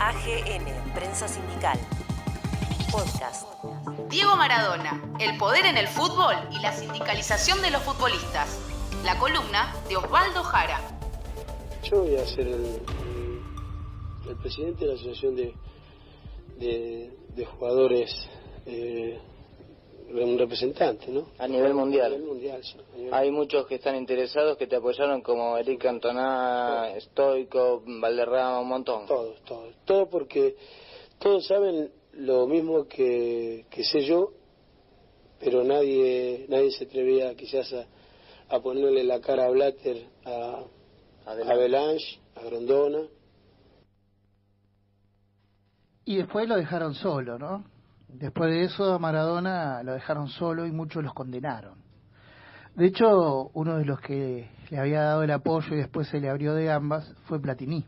AGN, Prensa Sindical. Podcast. Diego Maradona, el poder en el fútbol y la sindicalización de los futbolistas. La columna de Osvaldo Jara. Yo voy a ser el presidente de la Asociación de Jugadores, un representante, ¿no? A nivel mundial. A nivel mundial, sí. Hay muchos que están interesados, que te apoyaron, como Eric Cantona, Stoico, Valderrama, un montón. Todo porque todos saben lo mismo que sé yo, pero nadie se atrevía quizás a ponerle la cara a Blatter, a Belange, a Grondona. Y después lo dejaron solo, ¿no? Después de eso a Maradona lo dejaron solo y muchos los condenaron. De hecho, uno de los que le había dado el apoyo y después se le abrió de gambas fue Platini,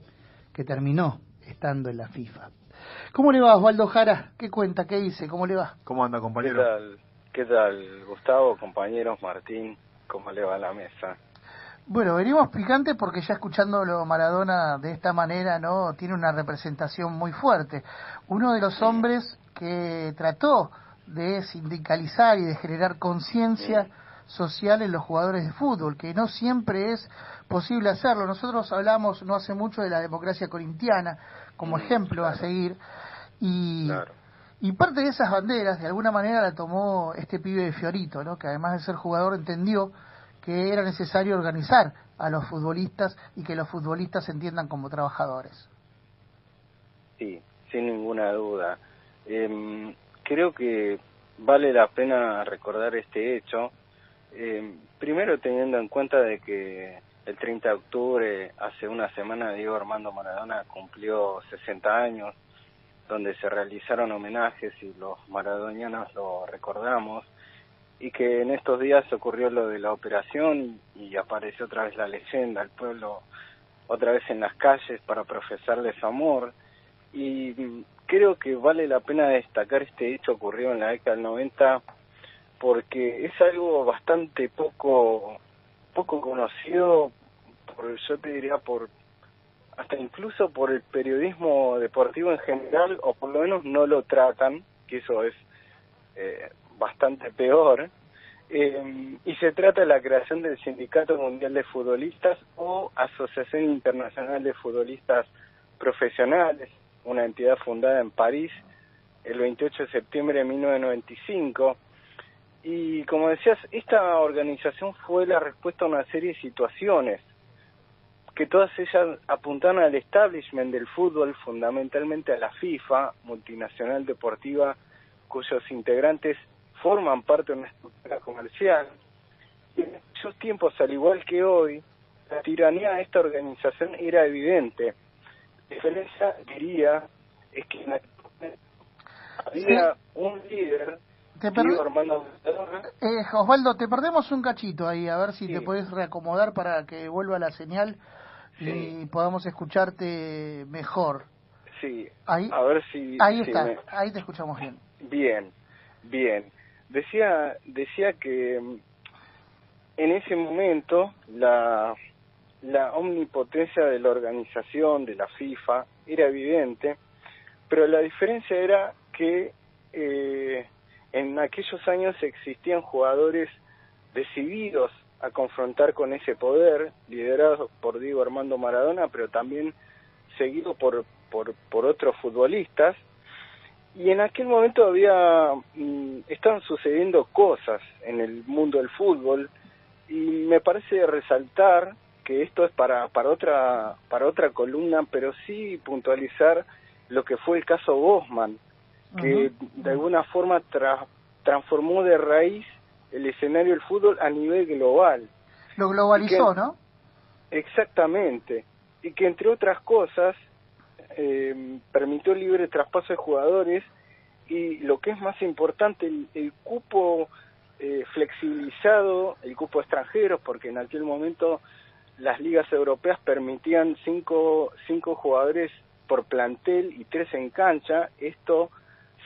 que terminó estando en la FIFA. ¿Cómo le va, Osvaldo Jara? ¿Qué cuenta? ¿Qué dice? ¿Cómo le va? ¿Cómo anda, compañero? ¿Qué tal, Gustavo, compañeros, Martín? ¿Cómo le va a la mesa? Bueno, venimos picantes porque ya escuchándolo Maradona de esta manera, ¿no? Tiene una representación muy fuerte. Uno de los hombres que trató de sindicalizar y de generar conciencia social en los jugadores de fútbol, que no siempre es posible hacerlo. Nosotros hablamos no hace mucho de la democracia corintiana como ejemplo a seguir, y parte de esas banderas de alguna manera la tomó este pibe de Fiorito, ¿no? Que además de ser jugador entendió que era necesario organizar a los futbolistas y que los futbolistas se entiendan como trabajadores. Sí, sin ninguna duda. Creo que vale la pena recordar este hecho, primero teniendo en cuenta de que el 30 de octubre, hace una semana, Diego Armando Maradona cumplió 60 años, donde se realizaron homenajes y los maradonianos lo recordamos, y que en estos días ocurrió lo de la operación y apareció otra vez la leyenda, el pueblo otra vez en las calles para profesarles amor, y creo que vale la pena destacar este hecho ocurrido en la década del 90 porque es algo bastante poco conocido, yo te diría hasta incluso por el periodismo deportivo en general, o por lo menos no lo tratan, que eso es bastante peor, y se trata de la creación del Sindicato Mundial de Futbolistas o Asociación Internacional de Futbolistas Profesionales, una entidad fundada en París el 28 de septiembre de 1995, y como decías, esta organización fue la respuesta a una serie de situaciones, que todas ellas apuntaron al establishment del fútbol, fundamentalmente a la FIFA, multinacional deportiva, cuyos integrantes forman parte de una estructura comercial. Y en esos tiempos, al igual que hoy, la tiranía de esta organización era evidente. La diferencia, diría, es que había un líder, Diego Armando Maradona. Osvaldo, te perdemos un cachito ahí, a ver si Sí. te podés reacomodar para que vuelva la señal y podamos escucharte mejor. Sí, ahí, a ver si... Ahí está, ahí te escuchamos bien. Bien. Decía que en ese momento la omnipotencia de la organización, de la FIFA, era evidente, pero la diferencia era que en aquellos años existían jugadores decididos a confrontar con ese poder, liderados por Diego Armando Maradona, pero también seguido por otros futbolistas, y en aquel momento estaban sucediendo cosas en el mundo del fútbol, y me parece resaltar que esto es para otra columna, pero sí puntualizar lo que fue el caso Bosman, que de alguna forma transformó de raíz el escenario del fútbol a nivel global. Lo globalizó, ¿no? Exactamente, y que entre otras cosas permitió el libre traspaso de jugadores y, lo que es más importante, el cupo flexibilizado, el cupo de extranjeros, porque en aquel momento las ligas europeas permitían cinco jugadores por plantel y 3 en cancha. Esto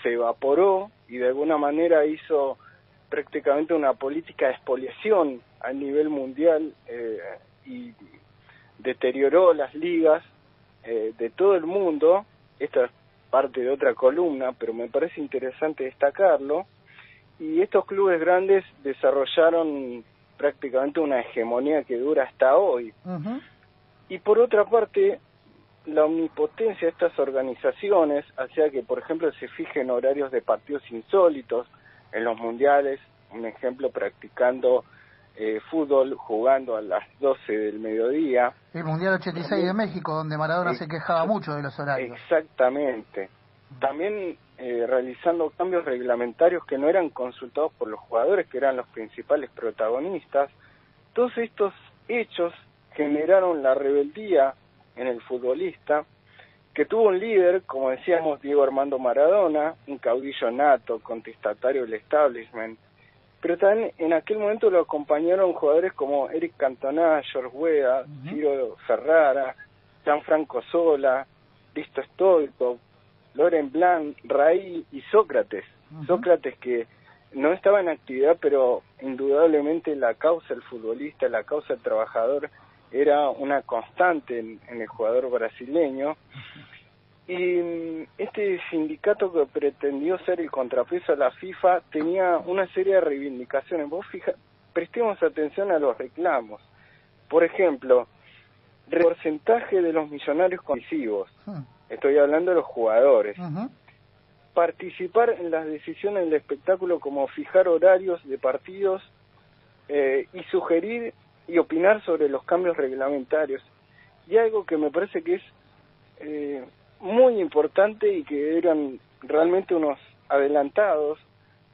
se evaporó y de alguna manera hizo prácticamente una política de expoliación a nivel mundial y deterioró las ligas de todo el mundo, esta es parte de otra columna, pero me parece interesante destacarlo, y estos clubes grandes desarrollaron prácticamente una hegemonía que dura hasta hoy. Ujú. Y por otra parte, la omnipotencia de estas organizaciones hacía que, por ejemplo, se fijen horarios de partidos insólitos en los mundiales, un ejemplo, practicando fútbol, jugando a las 12 del mediodía. El Mundial 86 de México, donde Maradona se quejaba mucho de los horarios. Exactamente. También realizando cambios reglamentarios que no eran consultados por los jugadores, que eran los principales protagonistas. Todos estos hechos generaron la rebeldía en el futbolista, que tuvo un líder, como decíamos, Diego Armando Maradona, un caudillo nato, contestatario del establishment, pero también en aquel momento lo acompañaron jugadores como Eric Cantona, George Weah, Ciro Ferrara, Gianfranco Sola, Risto Stoichkov, Laurent Blanc, Raí y Sócrates. Sócrates, que no estaba en actividad, pero indudablemente la causa del futbolista, la causa del trabajador, era una constante en el jugador brasileño. Y este sindicato, que pretendió ser el contrapeso a la FIFA, tenía una serie de reivindicaciones. Prestemos atención a los reclamos. Por ejemplo, el porcentaje de los millonarios concisivos. Estoy hablando de los jugadores. Participar en las decisiones del espectáculo, como fijar horarios de partidos y sugerir y opinar sobre los cambios reglamentarios. Y algo que me parece que es muy importante y que eran realmente unos adelantados,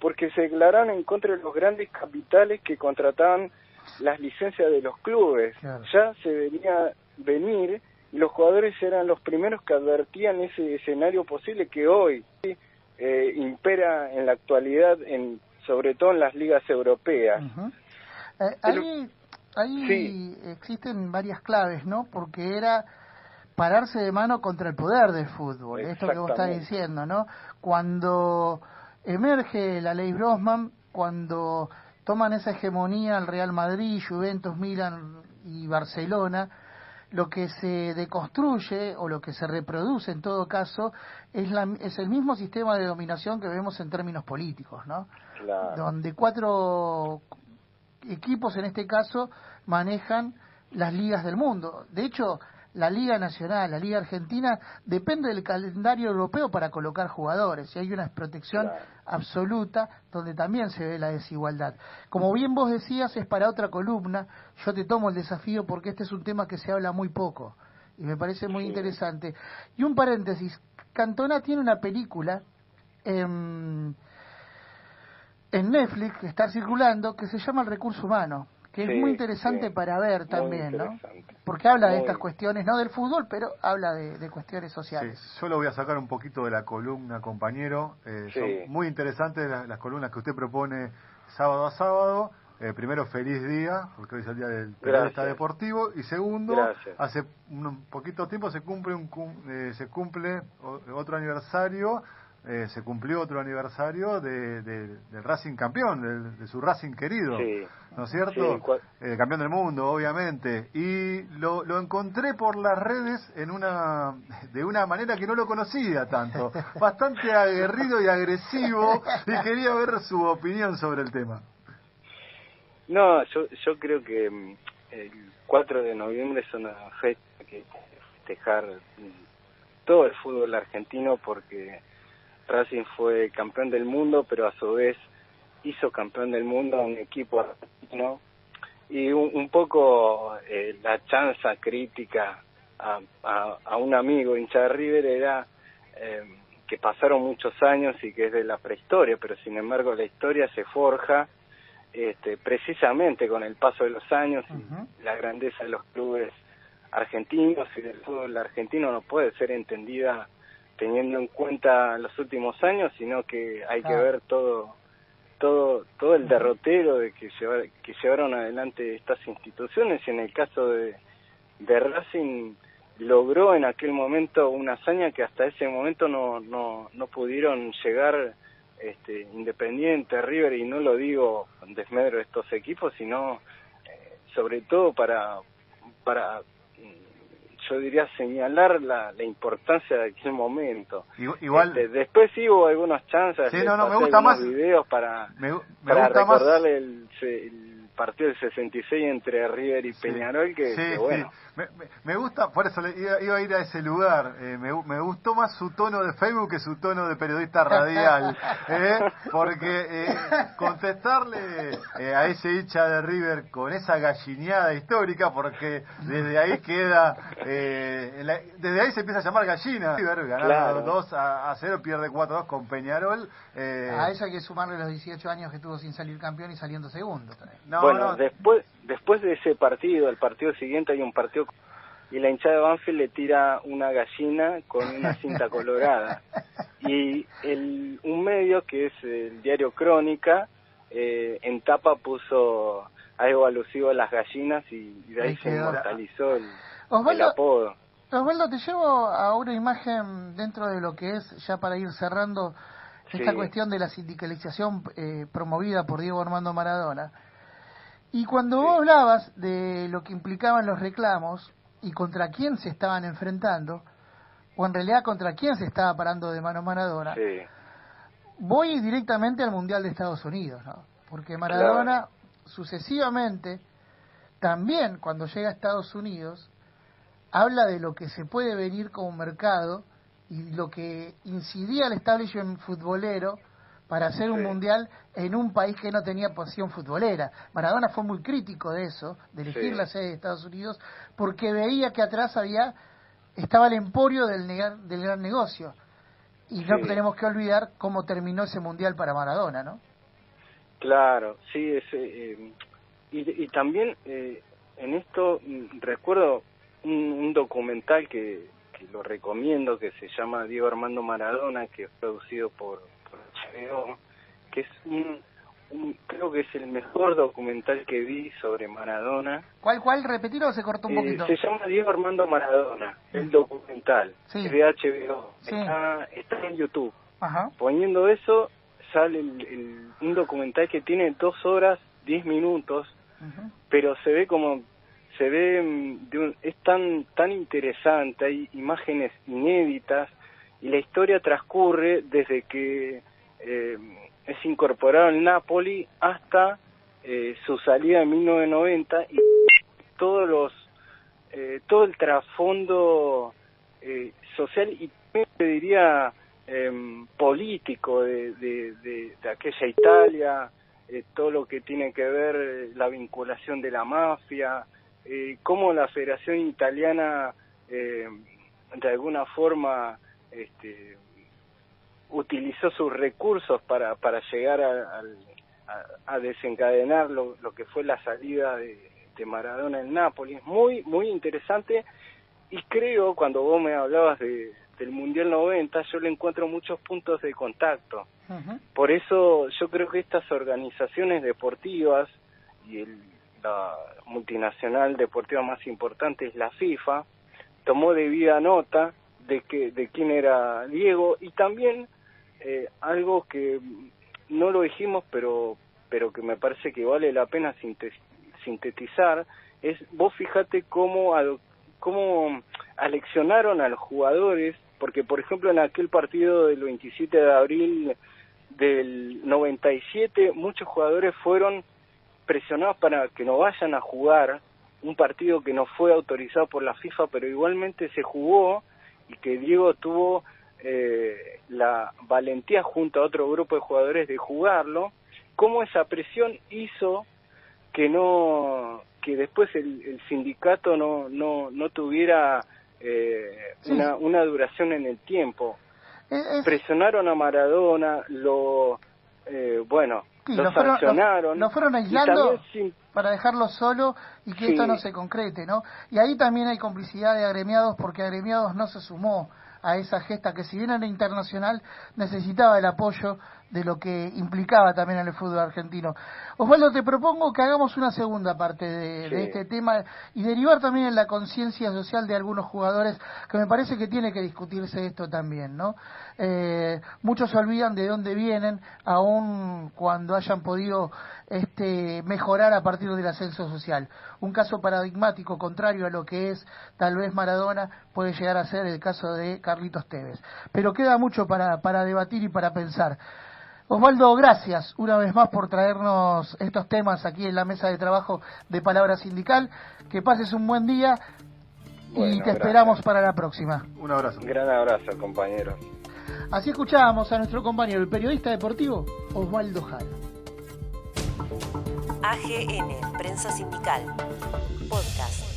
porque se declararon en contra de los grandes capitales que contrataban las licencias de los clubes. Claro. Ya se venía venir, y los jugadores eran los primeros que advertían ese escenario posible que hoy impera en la actualidad, sobre todo en las ligas europeas. Ahí sí. Existen varias claves, ¿no? Porque era pararse de mano contra el poder del fútbol, esto que vos estás diciendo, ¿no? Cuando emerge la ley Brossman, cuando toman esa hegemonía el Real Madrid, Juventus, Milan y Barcelona, lo que se deconstruye o lo que se reproduce en todo caso es el mismo sistema de dominación que vemos en términos políticos, ¿no? Claro. Donde 4 equipos en este caso manejan las ligas del mundo. De hecho, la Liga Nacional, la Liga Argentina, depende del calendario europeo para colocar jugadores, y hay una protección absoluta donde también se ve la desigualdad. Como bien vos decías, es para otra columna. Yo te tomo el desafío porque este es un tema que se habla muy poco y me parece muy interesante. Y un paréntesis, Cantona tiene una película en Netflix que está circulando, que se llama El Recurso Humano, que es muy interesante para ver también, ¿no? Porque habla de estas cuestiones, no del fútbol, pero habla de cuestiones sociales. Sí, yo lo voy a sacar un poquito de la columna, compañero. Son muy interesantes las columnas que usted propone sábado a sábado. Primero, feliz día, porque hoy es el día del periodista deportivo. Y segundo, hace un poquito tiempo se cumple otro aniversario. Se cumplió otro aniversario del Racing campeón, de su Racing querido, ¿no es cierto? Sí, campeón del mundo, obviamente. Y lo encontré por las redes de una manera que no lo conocía tanto. Bastante aguerrido y agresivo, y quería ver su opinión sobre el tema. No, yo creo que el 4 de noviembre es una fecha que festejar todo el fútbol argentino, porque Racing fue campeón del mundo, pero a su vez hizo campeón del mundo a un equipo argentino, y un poco la chanza crítica a un amigo hincha de River era que pasaron muchos años y que es de la prehistoria, pero sin embargo la historia se forja precisamente con el paso de los años, y la grandeza de los clubes argentinos y del fútbol argentino no puede ser entendida teniendo en cuenta los últimos años, sino que hay que ver todo el derrotero de que llevaron adelante estas instituciones. Y en el caso de Racing, logró en aquel momento una hazaña que hasta ese momento no pudieron llegar Independiente, River, y no lo digo en desmedro de estos equipos, sino sobre todo para yo diría, señalar la importancia de aquel momento. Igual después sí hubo algunas chances, sí, me gusta más videos para recordarle el partido del 66 entre River y Peñarol, que bueno. Sí. Me gusta, por eso iba a ir a ese lugar. Me gustó más su tono de Facebook que su tono de periodista radial, porque contestarle a ese hincha de River con esa gallineada histórica, porque desde ahí queda, desde ahí se empieza a llamar gallina. River ganando 2-0, pierde 4-2 con Peñarol. A eso hay que sumarle los 18 años que tuvo sin salir campeón y saliendo segundo también. Después de ese partido, el partido siguiente hay un partido y la hinchada de Banfield le tira una gallina con una cinta colorada. Y un medio que es el diario Crónica, en tapa puso algo alusivo a las gallinas y de ahí se inmortalizó el apodo. Osvaldo, te llevo a una imagen dentro de lo que es, ya para ir cerrando, esta cuestión de la sindicalización promovida por Diego Armando Maradona. Y cuando vos hablabas de lo que implicaban los reclamos y contra quién se estaban enfrentando, o en realidad contra quién se estaba parando de mano Maradona, voy directamente al Mundial de Estados Unidos, ¿no? Porque Maradona sucesivamente, también cuando llega a Estados Unidos, habla de lo que se puede venir como mercado y lo que incidía el establishment futbolero para hacer un mundial en un país que no tenía posición futbolera. Maradona fue muy crítico de eso, de elegir la sede de Estados Unidos, porque veía que atrás estaba el emporio del gran negocio. Y no tenemos que olvidar cómo terminó ese mundial para Maradona, ¿no? Claro, sí, y también en esto recuerdo un documental que lo recomiendo, que se llama Diego Armando Maradona, que es producido por HBO, que es creo que es el mejor documental que vi sobre Maradona. ¿Cuál? ¿Repetirlo? Se cortó un poquito. Se llama Diego Armando Maradona, el documental, es de HBO, está en YouTube. Ajá. Poniendo eso, sale un documental que tiene 2 horas, 10 minutos, pero es tan interesante, hay imágenes inéditas, y la historia transcurre desde que es incorporado al Napoli hasta su salida en 1990 y todo el trasfondo social y te diría político de aquella Italia, todo lo que tiene que ver la vinculación de la mafia, cómo la Federación Italiana de alguna forma utilizó sus recursos para llegar a desencadenar lo que fue la salida de Maradona en Nápoles. Muy, muy interesante, y creo, cuando vos me hablabas del Mundial 90, yo le encuentro muchos puntos de contacto. Por eso yo creo que estas organizaciones deportivas, y la multinacional deportiva más importante es la FIFA, tomó debida nota de quién era Diego, y también algo que no lo dijimos, pero que me parece que vale la pena sintetizar, es, vos fíjate cómo aleccionaron a los jugadores, porque por ejemplo en aquel partido del 27 de abril del 97, muchos jugadores fueron presionados para que no vayan a jugar un partido que no fue autorizado por la FIFA, pero igualmente se jugó, y que Diego tuvo la valentía junto a otro grupo de jugadores de jugarlo. Cómo esa presión hizo que después el sindicato no tuviera una duración en el tiempo. Presionaron a Maradona, lo sancionaron. Lo fueron aislando para dejarlo solo y que esto no se concrete, ¿no? Y ahí también hay complicidad de Agremiados, porque Agremiados no se sumó a esa gesta que, si bien era internacional, necesitaba el apoyo de lo que implicaba también en el fútbol argentino. Osvaldo, te propongo que hagamos una segunda parte de este tema y derivar también en la conciencia social de algunos jugadores, que me parece que tiene que discutirse esto también, ¿no? Muchos se olvidan de dónde vienen, aun cuando hayan podido mejorar a partir del ascenso social. Un caso paradigmático, contrario a lo que es tal vez Maradona, puede llegar a ser el caso de Carlitos Tevez. Pero queda mucho para debatir y para pensar. Osvaldo, gracias una vez más por traernos estos temas aquí en la mesa de trabajo de Palabra Sindical. Que pases un buen día y te esperamos para la próxima. Un abrazo. Un gran abrazo, compañeros. Así escuchábamos a nuestro compañero, el periodista deportivo Osvaldo Jara. AGN, Prensa Sindical, Podcast.